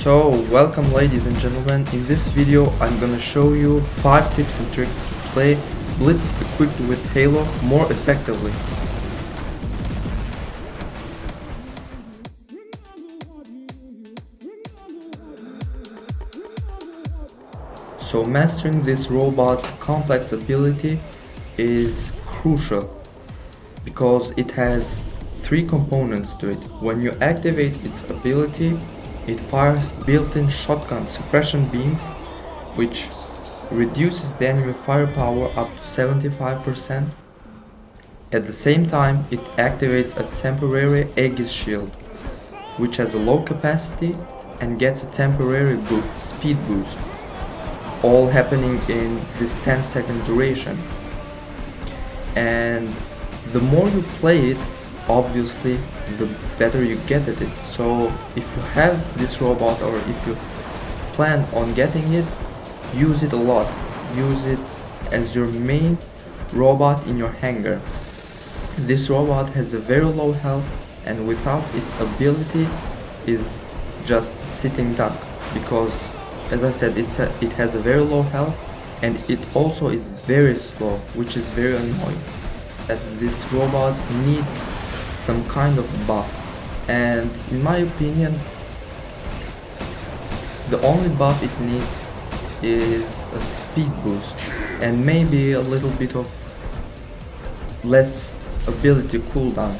So, welcome ladies and gentlemen. In this video I'm gonna show you 5 tips and tricks to play Blitz equipped with Halo more effectively. So mastering this robot's complex ability is crucial because it has 3 components to it. When you activate its ability, it fires built-in shotgun suppression beams, which reduces the enemy firepower up to 75%. At the same time, it activates a temporary Aegis shield, which has a low capacity and gets a temporary speed boost, all happening in this 10-second duration. And the more you play it, obviously the better you get at it. So if you have this robot, or if you plan on getting it, use it a lot. Use it as your main robot in your hangar. This robot has a very low health, and without its ability is just sitting duck, because as I said, it has a very low health, and it also is very slow, which is very annoying. That this robot needs some kind of buff, and in my opinion the only buff it needs is a speed boost and maybe a little bit of less ability cooldown.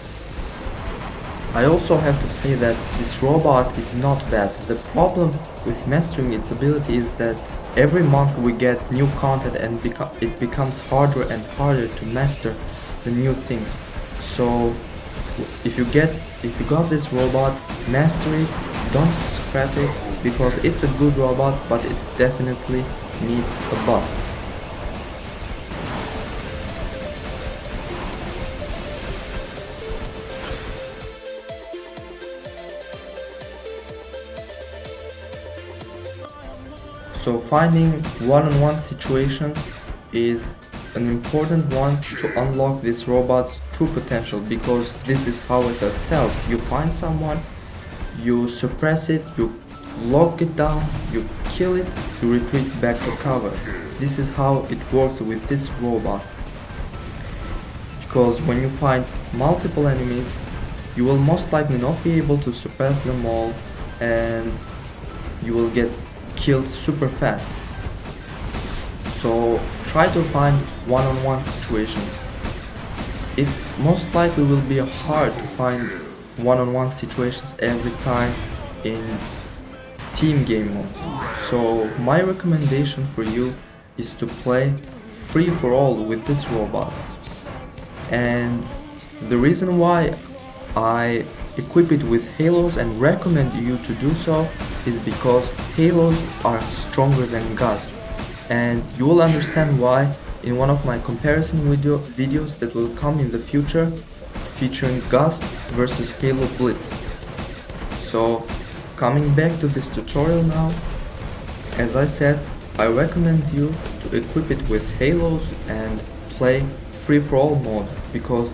I also have to say that this robot is not bad. The problem with mastering its ability is that every month we get new content, and it becomes harder and harder to master the new things. So if you got this robot, master it, don't scrap it, because it's a good robot, but it definitely needs a buff. So finding one-on-one situations is an important one to unlock this robot's true potential, because this is how it excels. You find someone, you suppress it, you lock it down, you kill it, you retreat back to cover. This is how it works with this robot, because when you find multiple enemies, you will most likely not be able to suppress them all, and you will get killed super fast. So try to find one-on-one situations. It most likely will be hard to find one-on-one situations every time in team game mode. So my recommendation for you is to play free-for-all with this robot. And the reason why I equip it with halos and recommend you to do so is because halos are stronger than Gust, and you will understand why in one of my comparison videos that will come in the future, featuring Gust versus Halo Blitz. So coming back to this tutorial now, as I said, I recommend you to equip it with halos and play free-for-all mode, because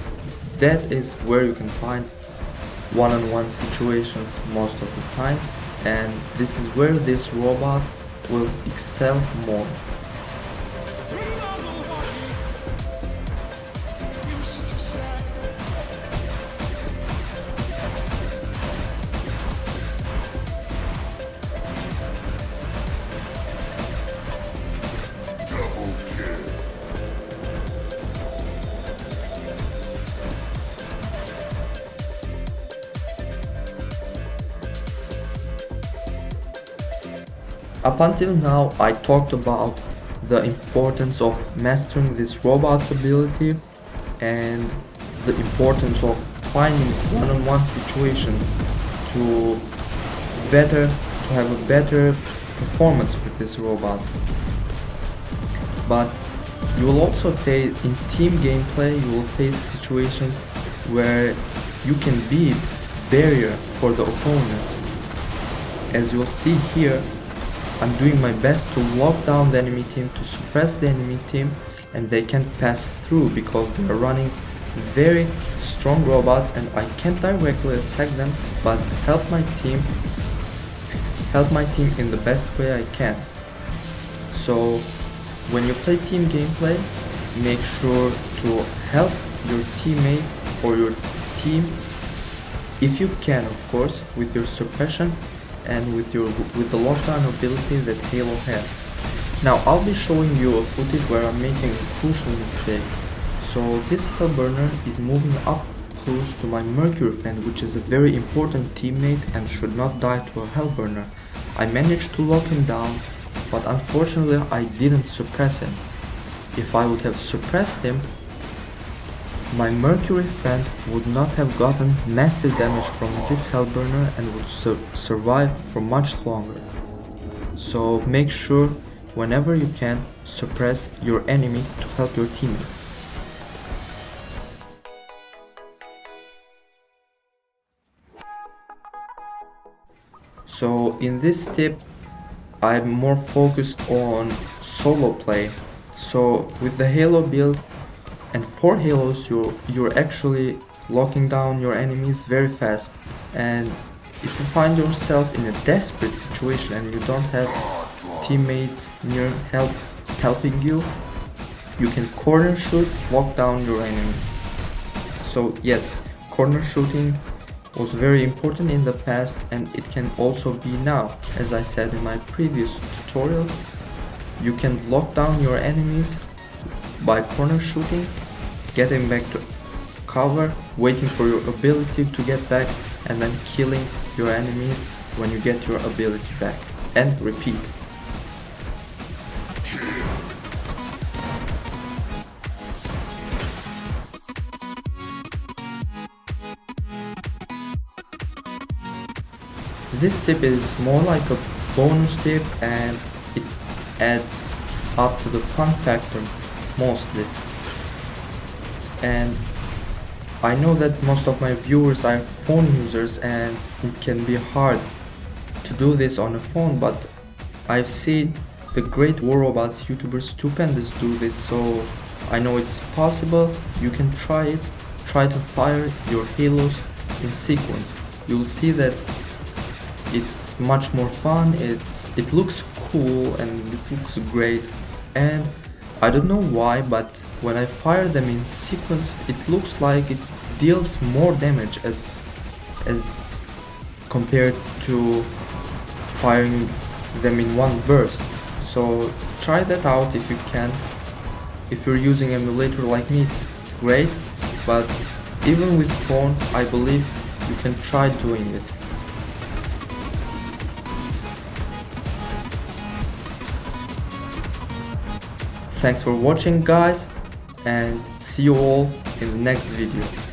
that is where you can find one-on-one situations most of the times, and this is where this robot will excel more. Up until now, I talked about the importance of mastering this robot's ability and the importance of finding one-on-one situations to have a better performance with this robot. But you will also face, in team gameplay, you will face situations where you can be barrier for the opponents. As you'll see here, I'm doing my best to lock down the enemy team, to suppress the enemy team, and they can't pass through because they are running very strong robots, and I can't directly attack them but help my team help my team in the best way I can. So when you play team gameplay, make sure to help your teammate or your team, if you can, of course, with your suppression and with the lockdown ability that Halo has. Now I'll be showing you a footage where I'm making a crucial mistake. So this Hellburner is moving up close to my Mercury friend, which is a very important teammate and should not die to a Hellburner. I managed to lock him down, but unfortunately I didn't suppress him. If I would have suppressed him, my Mercury friend would not have gotten massive damage from this Hellburner and would survive for much longer. So make sure whenever you can suppress your enemy to help your teammates. So in this tip, I'm more focused on solo play. So with the Halo build and 4 Halos, you're actually locking down your enemies very fast. And if you find yourself in a desperate situation and you don't have teammates near helping you, you can corner shoot, lock down your enemies. So yes, corner shooting was very important in the past, and it can also be now. As I said in my previous tutorials, you can lock down your enemies by corner shooting, getting back to cover, waiting for your ability to get back, and then killing your enemies when you get your ability back, and repeat. This tip is more like a bonus tip, and it adds up to the fun factor mostly. And I know that most of my viewers are phone users and it can be hard to do this on a phone, but I've seen the great War Robots YouTubers Stupendous do this, so I know it's possible. You can try it. Try to fire your Halos in sequence. You'll see that it's much more fun, it looks cool and it looks great, and I don't know why, but when I fire them in sequence, it looks like it deals more damage as compared to firing them in one burst. So try that out if you can. If you're using emulator like me, it's great, but even with phone, I believe you can try doing it. Thanks for watching, guys, and see you all in the next video.